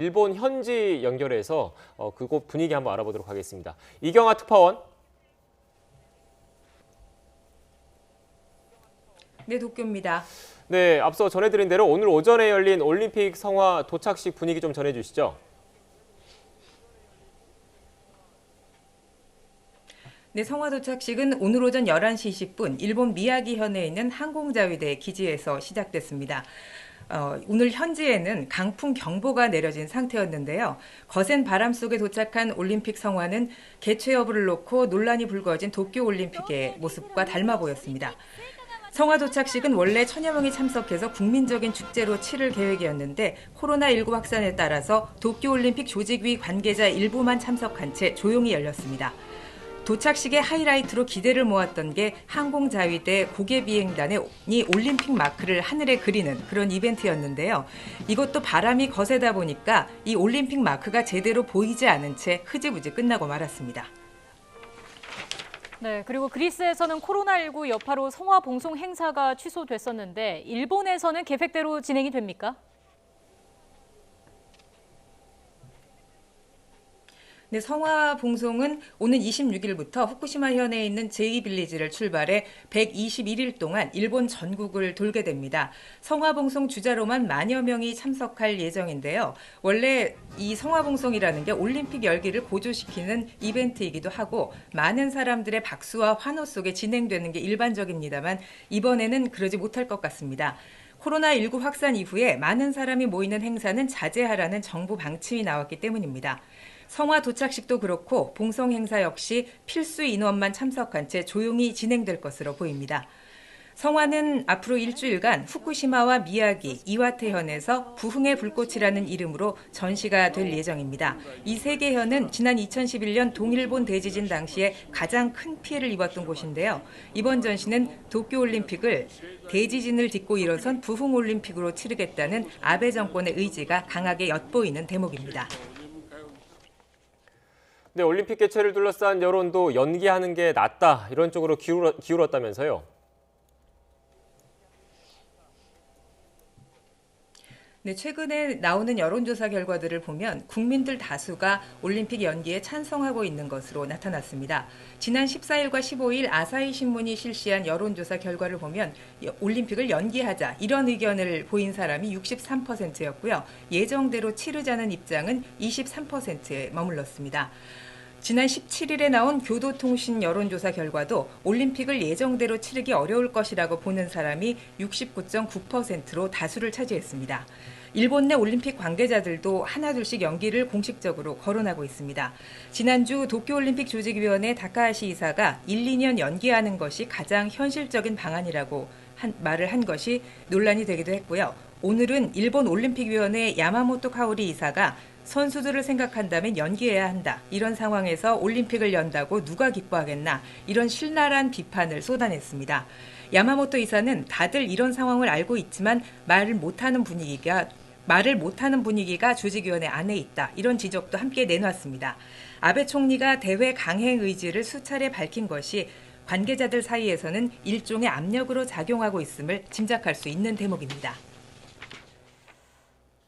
일본 현지 연결해서 그곳 분위기 한번 알아보도록 하겠습니다. 이경아 특파원. 네, 도쿄입니다. 네, 앞서 전해드린 대로 오늘 오전에 열린 올림픽 성화 도착식 분위기 좀 전해주시죠. 네, 성화 도착식은 오늘 오전 11시 20분 일본 미야기현에 있는 항공자위대 기지에서 시작됐습니다. 오늘 현지에는 강풍 경보가 내려진 상태였는데요. 거센 바람 속에 도착한 올림픽 성화는 개최 여부를 놓고 논란이 불거진 도쿄올림픽의 모습과 닮아 보였습니다. 성화 도착식은 원래 천여 명이 참석해서 국민적인 축제로 치를 계획이었는데 코로나19 확산에 따라서 도쿄올림픽 조직위 관계자 일부만 참석한 채 조용히 열렸습니다. 도착식의 하이라이트로 기대를 모았던 게 항공자위대 고개비행단이 올림픽 마크를 하늘에 그리는 그런 이벤트였는데요. 이것도 바람이 거세다 보니까 이 올림픽 마크가 제대로 보이지 않은 채 흐지부지 끝나고 말았습니다. 네, 그리고 그리스에서는 코로나19 여파로 성화 봉송 행사가 취소됐었는데 일본에서는 계획대로 진행이 됩니까? 네, 성화 봉송은 오는 26일부터 후쿠시마 현에 있는 제2빌리지를 출발해 121일 동안 일본 전국을 돌게 됩니다. 성화 봉송 주자로만 만여 명이 참석할 예정인데요. 원래 이 성화 봉송이라는 게 올림픽 열기를 고조시키는 이벤트이기도 하고 많은 사람들의 박수와 환호 속에 진행되는 게 일반적입니다만 이번에는 그러지 못할 것 같습니다. 코로나19 확산 이후에 많은 사람이 모이는 행사는 자제하라는 정부 방침이 나왔기 때문입니다. 성화 도착식도 그렇고 봉송 행사 역시 필수 인원만 참석한 채 조용히 진행될 것으로 보입니다. 성화는 앞으로 일주일간 후쿠시마와 미야기, 이와테현에서 부흥의 불꽃이라는 이름으로 전시가 될 예정입니다. 이 세 개 현은 지난 2011년 동일본 대지진 당시에 가장 큰 피해를 입었던 곳인데요. 이번 전시는 도쿄올림픽을 대지진을 딛고 일어선 부흥올림픽으로 치르겠다는 아베 정권의 의지가 강하게 엿보이는 대목입니다. 네, 올림픽 개최를 둘러싼 여론도 연기하는 게 낫다 이런 쪽으로 기울었다면서요. 네, 최근에 나오는 여론조사 결과들을 보면 국민들 다수가 올림픽 연기에 찬성하고 있는 것으로 나타났습니다. 지난 14일과 15일 아사히 신문이 실시한 여론조사 결과를 보면 올림픽을 연기하자 이런 의견을 보인 사람이 63%였고요. 예정대로 치르자는 입장은 23%에 머물렀습니다. 지난 17일에 나온 교도통신 여론조사 결과도 올림픽을 예정대로 치르기 어려울 것이라고 보는 사람이 69.9%로 다수를 차지했습니다. 일본 내 올림픽 관계자들도 하나둘씩 연기를 공식적으로 거론하고 있습니다. 지난주 도쿄올림픽 조직위원회 다카하시 이사가 1, 2년 연기하는 것이 가장 현실적인 방안이라고 말을 한 것이 논란이 되기도 했고요. 오늘은 일본 올림픽위원회 야마모토 카오리 이사가 선수들을 생각한다면 연기해야 한다. 이런 상황에서 올림픽을 연다고 누가 기뻐하겠나. 이런 신랄한 비판을 쏟아냈습니다. 야마모토 이사는 다들 이런 상황을 알고 있지만 말을 못하는 분위기가 조직위원회 안에 있다. 이런 지적도 함께 내놨습니다. 아베 총리가 대회 강행 의지를 수차례 밝힌 것이 관계자들 사이에서는 일종의 압력으로 작용하고 있음을 짐작할 수 있는 대목입니다.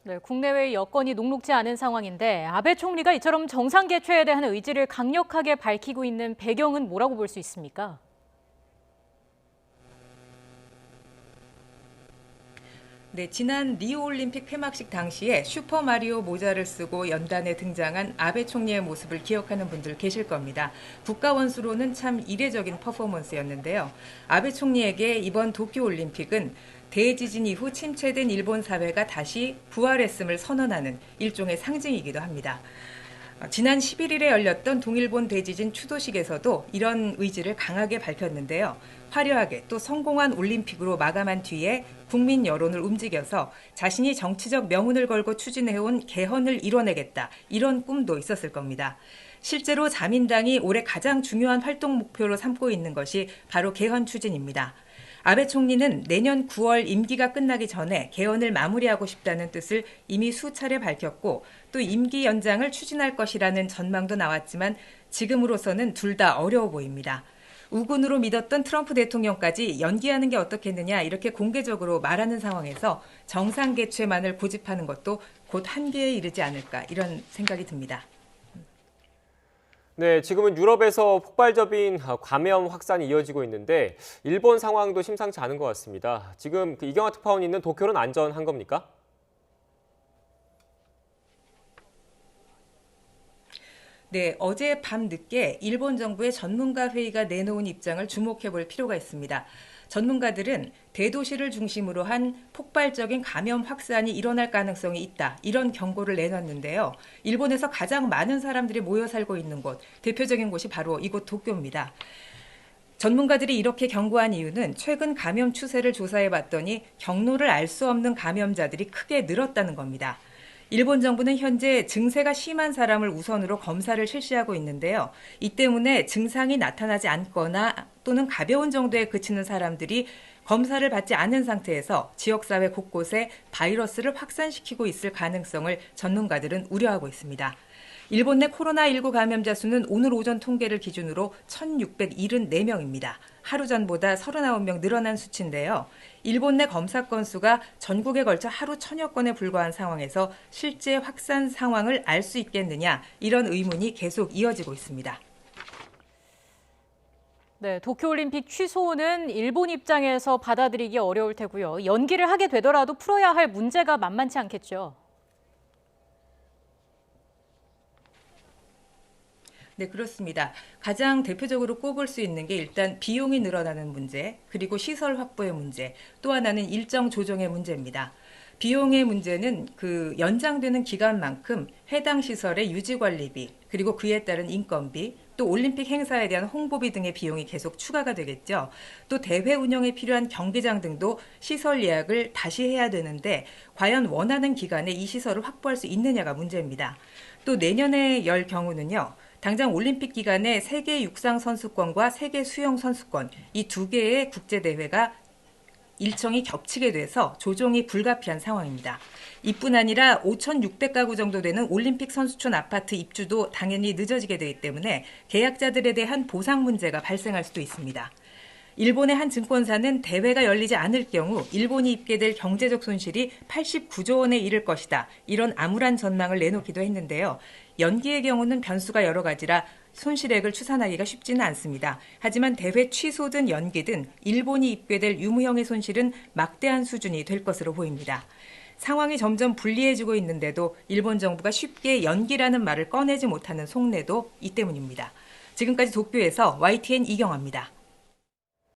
네, 국내외 여건이 녹록지 않은 상황인데 아베 총리가 이처럼 정상 개최에 대한 의지를 강력하게 밝히고 있는 배경은 뭐라고 볼 수 있습니까? 네, 지난 리우올림픽 폐막식 당시에 슈퍼마리오 모자를 쓰고 연단에 등장한 아베 총리의 모습을 기억하는 분들 계실 겁니다. 국가 원수로는 참 이례적인 퍼포먼스였는데요. 아베 총리에게 이번 도쿄올림픽은 대지진 이후 침체된 일본 사회가 다시 부활했음을 선언하는 일종의 상징이기도 합니다. 지난 11일에 열렸던 동일본 대지진 추도식에서도 이런 의지를 강하게 밝혔는데요. 화려하게 또 성공한 올림픽으로 마감한 뒤에 국민 여론을 움직여서 자신이 정치적 명운을 걸고 추진해온 개헌을 이뤄내겠다. 이런 꿈도 있었을 겁니다. 실제로 자민당이 올해 가장 중요한 활동 목표로 삼고 있는 것이 바로 개헌 추진입니다. 아베 총리는 내년 9월 임기가 끝나기 전에 개헌을 마무리하고 싶다는 뜻을 이미 수차례 밝혔고 또 임기 연장을 추진할 것이라는 전망도 나왔지만 지금으로서는 둘 다 어려워 보입니다. 우군으로 믿었던 트럼프 대통령까지 연기하는 게 어떻겠느냐 이렇게 공개적으로 말하는 상황에서 정상 개최만을 고집하는 것도 곧 한계에 이르지 않을까 이런 생각이 듭니다. 네, 지금은 유럽에서 폭발적인 감염 확산이 이어지고 있는데 일본 상황도 심상치 않은 것 같습니다. 지금 이경화 특파원이 있는 도쿄는 안전한 겁니까? 네, 어제 밤 늦게 일본 정부의 전문가 회의가 내놓은 입장을 주목해 볼 필요가 있습니다. 전문가들은 대도시를 중심으로 한 폭발적인 감염 확산이 일어날 가능성이 있다. 이런 경고를 내놨는데요. 일본에서 가장 많은 사람들이 모여 살고 있는 곳, 대표적인 곳이 바로 이곳 도쿄입니다. 전문가들이 이렇게 경고한 이유는 최근 감염 추세를 조사해 봤더니 경로를 알 수 없는 감염자들이 크게 늘었다는 겁니다. 일본 정부는 현재 증세가 심한 사람을 우선으로 검사를 실시하고 있는데요. 이 때문에 증상이 나타나지 않거나 또는 가벼운 정도에 그치는 사람들이 검사를 받지 않은 상태에서 지역사회 곳곳에 바이러스를 확산시키고 있을 가능성을 전문가들은 우려하고 있습니다. 일본 내 코로나19 감염자 수는 오늘 오전 통계를 기준으로 1,674명입니다. 하루 전보다 39명 늘어난 수치인데요. 일본 내 검사 건수가 전국에 걸쳐 하루 1,000여 건에 불과한 상황에서 실제 확산 상황을 알 수 있겠느냐 이런 의문이 계속 이어지고 있습니다. 네, 도쿄올림픽 취소는 일본 입장에서 받아들이기 어려울 테고요. 연기를 하게 되더라도 풀어야 할 문제가 만만치 않겠죠. 네, 그렇습니다. 가장 대표적으로 꼽을 수 있는 게 일단 비용이 늘어나는 문제, 그리고 시설 확보의 문제, 또 하나는 일정 조정의 문제입니다. 비용의 문제는 그 연장되는 기간만큼 해당 시설의 유지관리비, 그리고 그에 따른 인건비, 또 올림픽 행사에 대한 홍보비 등의 비용이 계속 추가가 되겠죠. 또 대회 운영에 필요한 경기장 등도 시설 예약을 다시 해야 되는데 과연 원하는 기간에 이 시설을 확보할 수 있느냐가 문제입니다. 또 내년에 열 경우는요. 당장 올림픽 기간에 세계 육상 선수권과 세계 수영 선수권 이 두 개의 국제대회가 일정이 겹치게 돼서 조정이 불가피한 상황입니다. 이뿐 아니라 5,600가구 정도 되는 올림픽 선수촌 아파트 입주도 당연히 늦어지게 되기 때문에 계약자들에 대한 보상 문제가 발생할 수도 있습니다. 일본의 한 증권사는 대회가 열리지 않을 경우 일본이 입게 될 경제적 손실이 89조 원에 이를 것이다. 이런 암울한 전망을 내놓기도 했는데요. 연기의 경우는 변수가 여러 가지라 손실액을 추산하기가 쉽지는 않습니다. 하지만 대회 취소든 연기든 일본이 입게 될 유무형의 손실은 막대한 수준이 될 것으로 보입니다. 상황이 점점 불리해지고 있는데도 일본 정부가 쉽게 연기라는 말을 꺼내지 못하는 속내도 이 때문입니다. 지금까지 도쿄에서 YTN 이경화입니다.